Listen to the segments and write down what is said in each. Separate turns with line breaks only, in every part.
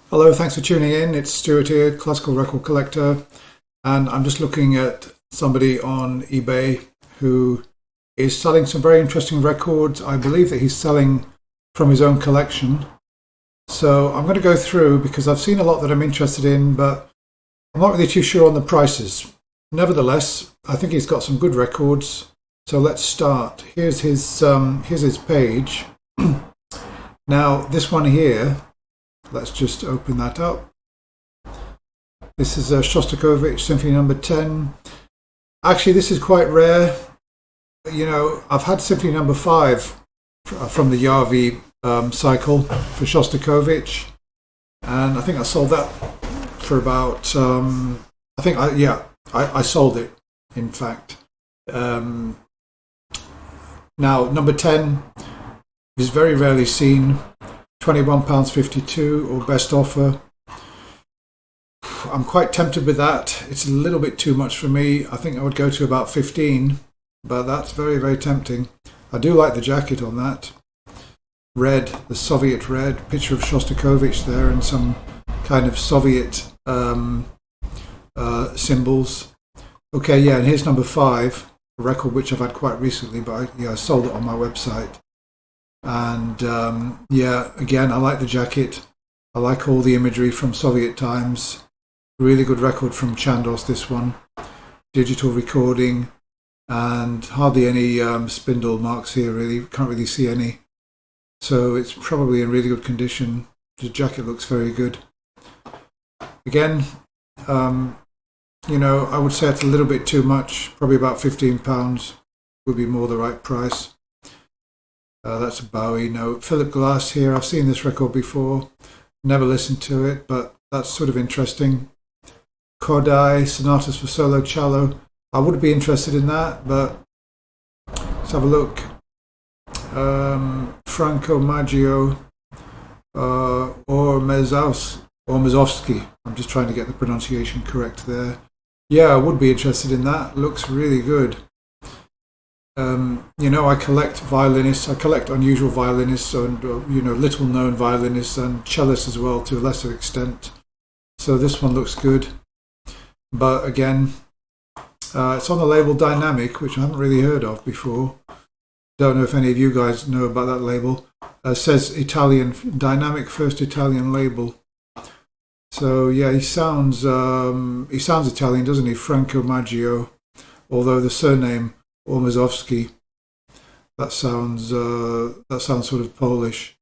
Hello, thanks for tuning in. It's Stuart here, classical record collector, and I'm just looking at somebody on eBay who is selling some very interesting records. I believe that he's selling from his own collection. So I'm going to go through because I've seen a lot that I'm interested in, but I'm not really too sure on the prices. Nevertheless, I think he's got some good records. So let's start. Here's his page. Now, this one here, let's just open that up. This is a Shostakovich Symphony number 10. Actually, this is quite rare. You know, I've had Symphony number 5 from the Yavi cycle for Shostakovich, and I think I sold that for about, I sold it, in fact. Now, number 10 is very rarely seen. £21.52 or best offer. I'm quite tempted with that. It's a little bit too much for me. I think I would go to about 15, but that's very, very tempting. I do like the jacket on that. Red, the Soviet red, picture of Shostakovich there and some kind of Soviet symbols. Okay, yeah, and here's number 5, a record which I've had quite recently, but I sold it on my website. And again, I like the jacket. I like all the imagery from Soviet times. Really good record from Chandos, this one. Digital recording, and hardly any spindle marks here, really. Can't really see any. So it's probably in really good condition. The jacket looks very good. Again, I would say it's a little bit too much. Probably about £15 would be more the right price. That's a Bowie note. Philip Glass here. I've seen this record before. Never listened to it, but that's sort of interesting. Kodai, Sonatas for Solo Cello. I would be interested in that, but let's have a look. Franco Maggio or Mezowski. I'm just trying to get the pronunciation correct there. Yeah, I would be interested in that. Looks really good. I collect violinists. I collect unusual violinists and, little known violinists and cellists as well to a lesser extent. So this one looks good. But again, it's on the label Dynamic, which I haven't really heard of before. Don't know if any of you guys know about that label. It says Italian, Dynamic, first Italian label. So yeah, he sounds Italian, doesn't he? Franco Maggio, although the surname Ormazowski, that sounds sort of Polish,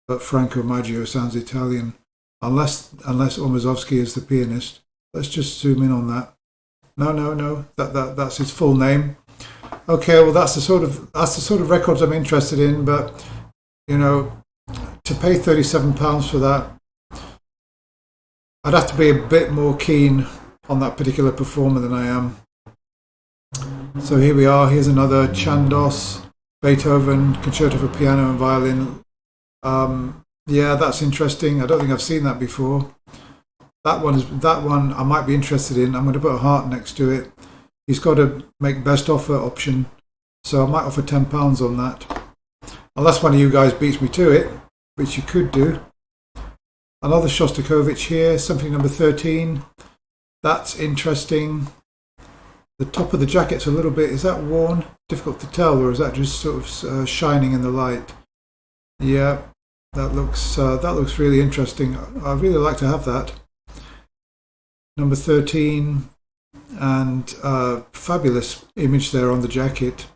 but Franco Maggio sounds Italian, unless Ormazowski is the pianist. Let's just zoom in on that. No, that's his full name. Okay, well that's the sort of records I'm interested in, but to pay £37 for that, I'd have to be a bit more keen on that particular performer than I am. So here we are. Here's another Chandos, Beethoven, Concerto for Piano and Violin. Yeah, that's interesting. I don't think I've seen that before. That one I might be interested in. I'm going to put a heart next to it. He's got a make best offer option, so I might offer £10 on that. Unless one of you guys beats me to it, which you could do. Another Shostakovich here, Symphony number 13. That's interesting. The top of the jacket's a little bit, is that worn? Difficult to tell, or is that just sort of shining in the light? Yeah, that looks really interesting. I'd really like to have that. Number 13, and fabulous image there on the jacket.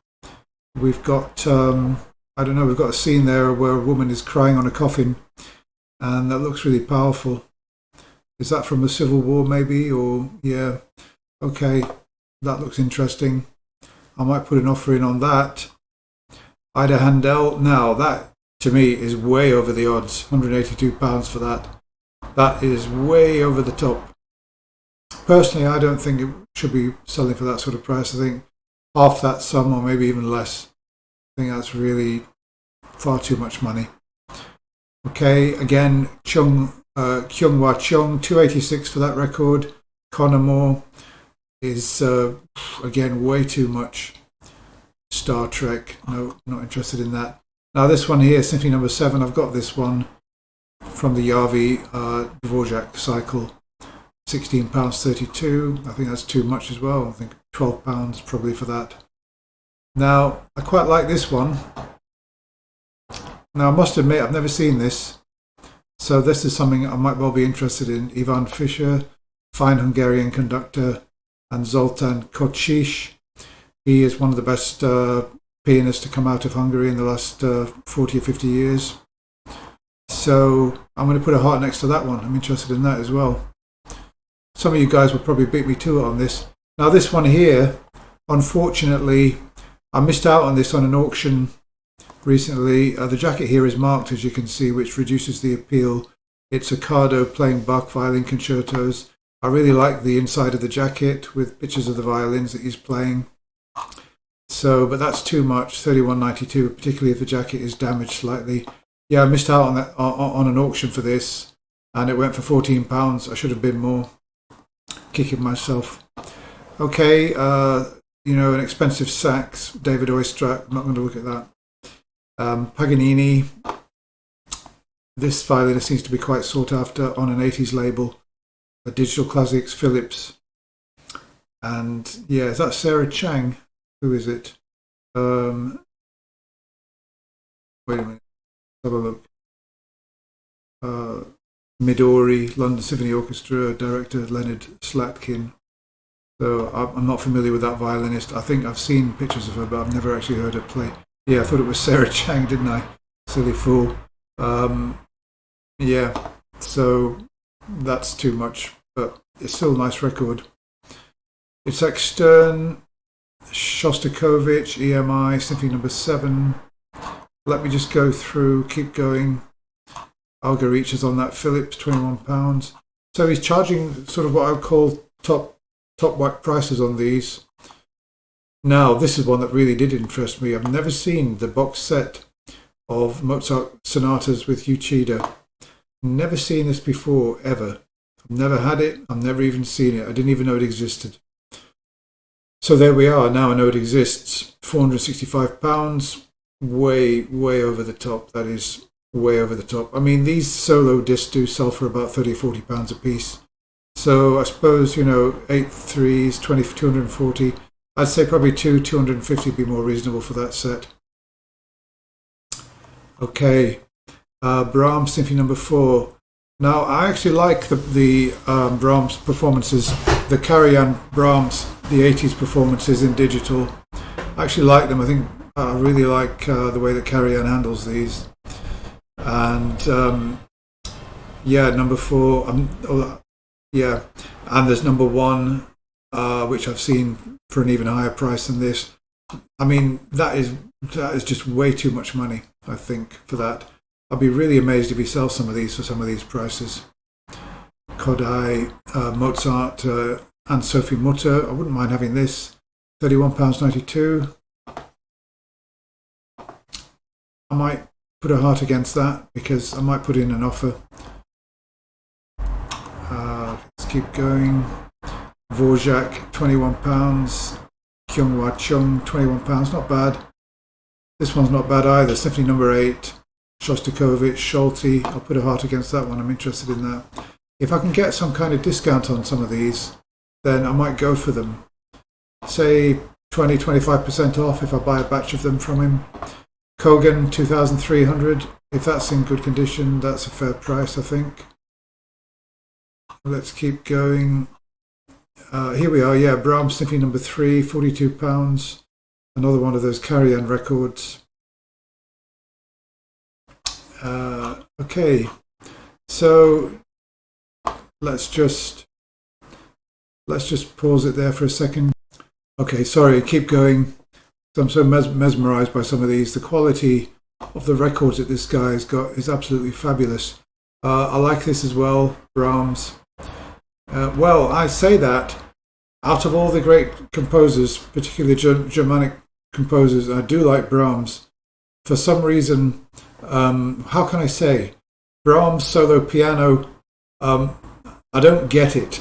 We've got, we've got a scene there where a woman is crying on a coffin, and that looks really powerful. Is that from the Civil War maybe, or yeah, okay. That looks interesting. I might put an offer in on that. Ida Handel. Now, that to me is way over the odds. £182 for that. That is way over the top. Personally, I don't think it should be selling for that sort of price. I think half that sum or maybe even less. I think that's really far too much money. Okay, again, Kyung-Hwa Chung, £286 for that record. Connor Moore is again way too much. Star Trek, no, not interested in that. Now this one here, Symphony number 7, I've got this one. from the Yavi Dvorak cycle, £16.32. I think that's too much as well. I think £12 probably for that. Now, I quite like this one. Now, I must admit, I've never seen this. So this is something I might well be interested in. Ivan Fischer, fine Hungarian conductor, and Zoltán Kocsis. He is one of the best pianists to come out of Hungary in the last 40 or 50 years. So I'm going to put a heart next to that one. I'm interested in that as well. Some of you guys will probably beat me to it on this. Now this one here, unfortunately, I missed out on this on an auction recently. The jacket here is marked, as you can see, which reduces the appeal. It's a Cardo playing Bach violin concertos. I really like the inside of the jacket with pictures of the violins that he's playing. So, but that's too much, $31.92, particularly if the jacket is damaged slightly. Yeah, I missed out on that on an auction for this, and it went for £14. I should have been more. Kicking myself. Okay, an expensive sax, David Oistrakh. I'm not going to look at that. Paganini. This violinist seems to be quite sought after on an 80s label. A Digital Classics, Philips. And yeah, is that Sarah Chang? Who is it? Wait a minute. Have a look. Midori, London Symphony Orchestra, director Leonard Slatkin. So I'm not familiar with that violinist. I think I've seen pictures of her, but I've never actually heard her play. Yeah, I thought it was Sarah Chang, didn't I? Silly fool. Yeah, so that's too much, but it's still a nice record. It's Extern, Shostakovich, EMI, Symphony number 7. Let me just go through, keep going. Algarich is on that Philips, £21. So he's charging sort of what I would call top whack prices on these. Now, this is one that really did interest me. I've never seen the box set of Mozart sonatas with Uchida. Never seen this before, ever. I've never had it. I've never even seen it. I didn't even know it existed. So there we are. Now I know it exists. £465. Way over the top. That is way over the top. I mean, these solo discs do sell for about £30 or £40 a piece. So I suppose, 8 threes, 240. I'd say probably 250 would be more reasonable for that set. Okay, Brahms Symphony number 4. Now, I actually like the Brahms performances, the Karajan Brahms, the 80s performances in digital. I actually like them. I think I really like the way that Karajan handles these. And number 4. Yeah, and there's number 1, which I've seen for an even higher price than this. I mean, that is just way too much money, I think, for that. I'd be really amazed if he sells some of these for some of these prices. Kodai, Mozart, and Sophie Mutter. I wouldn't mind having this. £31.92. I might put a heart against that because I might put in an offer. Let's keep going. Dvorak, £21. Kyunghwa Chung, £21. Not bad. This one's not bad either. Symphony number 8. Shostakovich, Schulte. I'll put a heart against that one. I'm interested in that. If I can get some kind of discount on some of these, then I might go for them. Say 20-25% off if I buy a batch of them from him. Kogan, 2,300. If that's in good condition, that's a fair price, I think. Let's keep going. Here we are, yeah, Brahms Symphony number 3, £42. Another one of those Karajan records. Okay, so let's just pause it there for a second. Okay, sorry, keep going. I'm so mesmerized by some of these. The quality of the records that this guy has got is absolutely fabulous. I like this as well, Brahms. Well, I say that out of all the great composers, particularly Germanic composers, I do like Brahms. For some reason, how can I say? Brahms solo piano, I don't get it.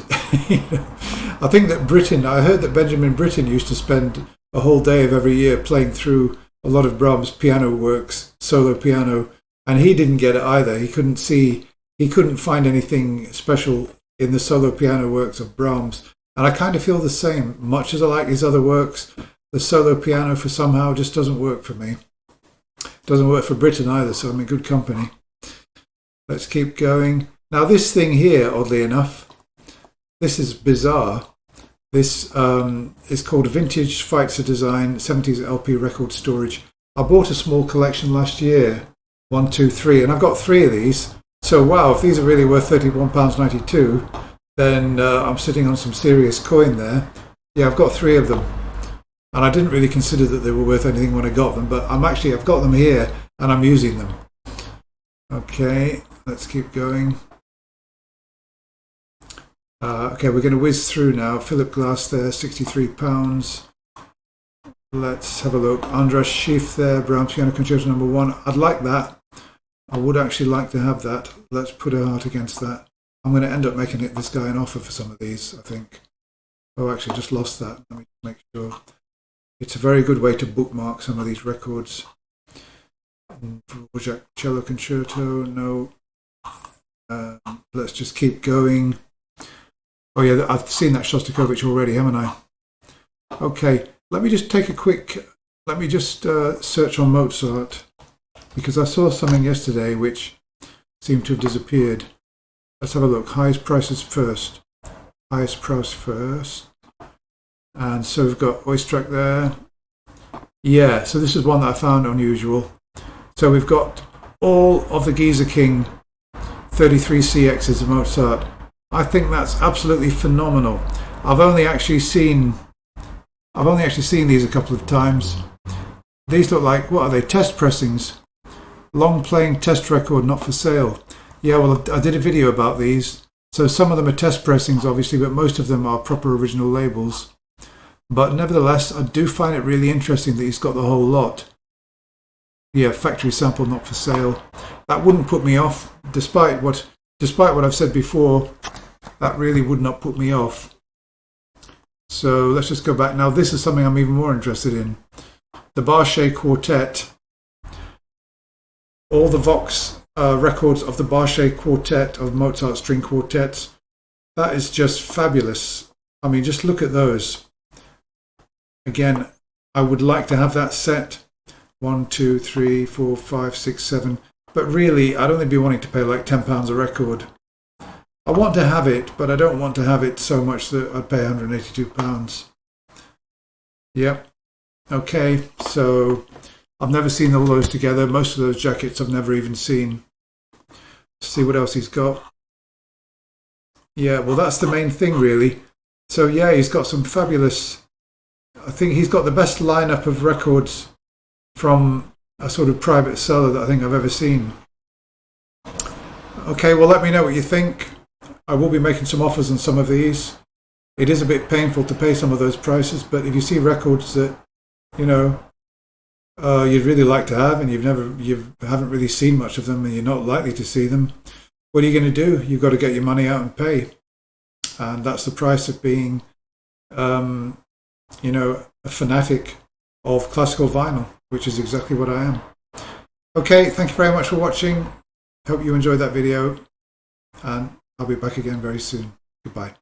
I think that I heard that Benjamin Britten used to spend a whole day of every year playing through a lot of Brahms piano works, solo piano, and he didn't get it either. He couldn't see he couldn't find anything special in the solo piano works of Brahms. And I kind of feel the same. Much as I like his other works, the solo piano for somehow just doesn't work for me. Doesn't work for Britain either, so I'm in good company. Let's keep going. Now this thing here, oddly enough, this is bizarre. This is called Vintage Schweitzer Design 70s LP Record Storage. I bought a small collection last year, 1, 2, 3, and I've got 3 of these. So wow, if these are really worth £31.92, then I'm sitting on some serious coin there. Yeah, I've got 3 of them. And I didn't really consider that they were worth anything when I got them, but I've got them here and I'm using them. Okay, let's keep going. Okay, we're going to whiz through now. Philip Glass there, £63. Let's have a look. Andras Schiff there, Brahms Piano Concerto No. 1. I'd like that. I would actually like to have that. Let's put a heart against that. I'm going to end up making this guy an offer for some of these, I think. Oh, actually, just lost that. Let me make sure. It's a very good way to bookmark some of these records. Mozart Cello Concerto, no. Let's just keep going. Oh yeah, I've seen that Shostakovich already, haven't I? Okay, let me just take a quick, let me just search on Mozart, because I saw something yesterday which seemed to have disappeared. Let's have a look. Highest prices first. Highest price first. And so we've got Oistrakh there. Yeah, so this is one that I found unusual. So we've got all of the Geezer King 33CXs of Mozart. I think that's absolutely phenomenal. I've only actually seen these a couple of times. These look like, what are they, test pressings? Long playing test record, not for sale. Yeah, well, I did a video about these. So some of them are test pressings, obviously, but most of them are proper original labels. But nevertheless, I do find it really interesting that he's got the whole lot. Yeah, factory sample, not for sale. That wouldn't put me off, despite what I've said before. That really would not put me off. So let's just go back. Now this is something I'm even more interested in. The Barchet Quartet. All the Vox records of the Barchet Quartet, of Mozart string quartets. That is just fabulous. I mean, just look at those. Again, I would like to have that set. 1, 2, 3, 4, 5, 6, 7. But really, I'd only be wanting to pay like £10 a record. I want to have it, but I don't want to have it so much that I'd pay £182. Yep. Okay, so I've never seen all those together. Most of those jackets I've never even seen. Let's see what else he's got. Yeah, well, that's the main thing, really. So yeah, he's got some fabulous... I think he's got the best lineup of records from a sort of private seller that I think I've ever seen. Okay, well, let me know what you think. I will be making some offers on some of these. It is a bit painful to pay some of those prices, but if you see records that, you know, you'd really like to have and you haven't really seen much of them and you're not likely to see them, what are you going to do? You've got to get your money out and pay. And that's the price of being, you know, a fanatic of classical vinyl, which is exactly what I am. Okay, thank you very much for watching. Hope you enjoyed that video, and I'll be back again very soon. Goodbye.